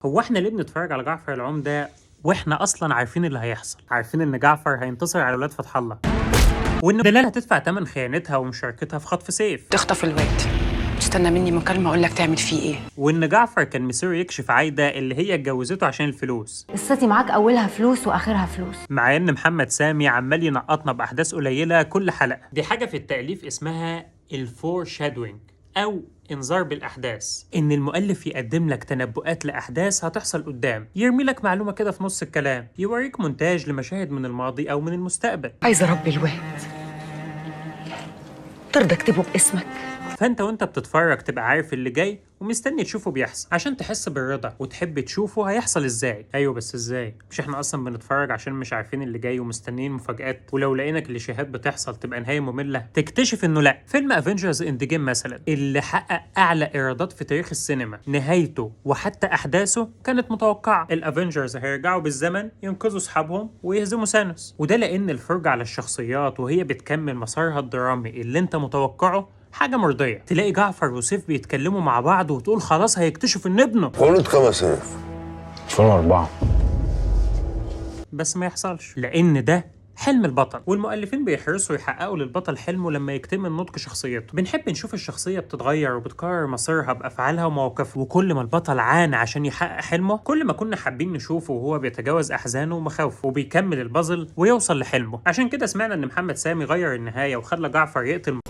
هو احنا ليه بنتفرج على جعفر العمدة واحنا اصلا عارفين اللي هيحصل، عارفين ان جعفر هينتصر على ولاد فتح الله، وان دلال هتدفع ثمن خيانتها ومشاركتها في خطف سيف، تخطف الواد تستنى مني مكالمة اقول لك تعمل فيه ايه. وان جعفر كان مصيره يكشف عايدة اللي هي اتجوزته عشان الفلوس. قصتي معاك اولها فلوس واخرها فلوس. مع ان محمد سامي عمال ينقطنا باحداث قليله كل حلقه. دي حاجه في التاليف اسمها الفور شادوينج او انذار بالاحداث، ان المؤلف يقدم لك تنبؤات لاحداث هتحصل قدام، يرمي لك معلومه كده في نص الكلام، يوريك مونتاج لمشاهد من الماضي او من المستقبل. عايزة اربي الواد، ترضى اكتبه باسمك؟ فانت وانت بتتفرج تبقى عارف اللي جاي ومستني تشوفه بيحصل عشان تحس بالرضا وتحب تشوفه هيحصل ازاي. ايوه بس ازاي؟ مش احنا اصلا بنتفرج عشان مش عارفين اللي جاي ومستنيين مفاجآت، ولو لقينا كليشيهات بتحصل تبقى نهايه ممله؟ تكتشف انه لا. فيلم افنجرز اند جيم مثلا اللي حقق اعلى ايرادات في تاريخ السينما، نهايته وحتى احداثه كانت متوقعه. الافنجرز هيرجعوا بالزمن ينقذوا اصحابهم ويهزموا ثانوس، وده لان الفرجه على الشخصيات وهي بتكمل مسارها الدرامي اللي انت متوقعه حاجة مرضية. تلاقي جعفر وسيف بيتكلموا مع بعض وتقول خلاص هيكتشف ان ابنه. ولد كام سنف؟ 2004. بس ما يحصلش، لان ده حلم البطل، والمؤلفين بيحرصوا يحققوا للبطل حلمه لما يكتمل نضج شخصيته. بنحب نشوف الشخصية بتتغير وبتكرر مصيرها بأفعالها ومواقفها، وكل ما البطل عانى عشان يحقق حلمه كل ما كنا حابين نشوفه وهو بيتجاوز أحزانه ومخاوفه وبيكمل البازل ويوصل لحلمه. عشان كده سمعنا ان محمد سامي غير النهاية وخلى جعفر يقتل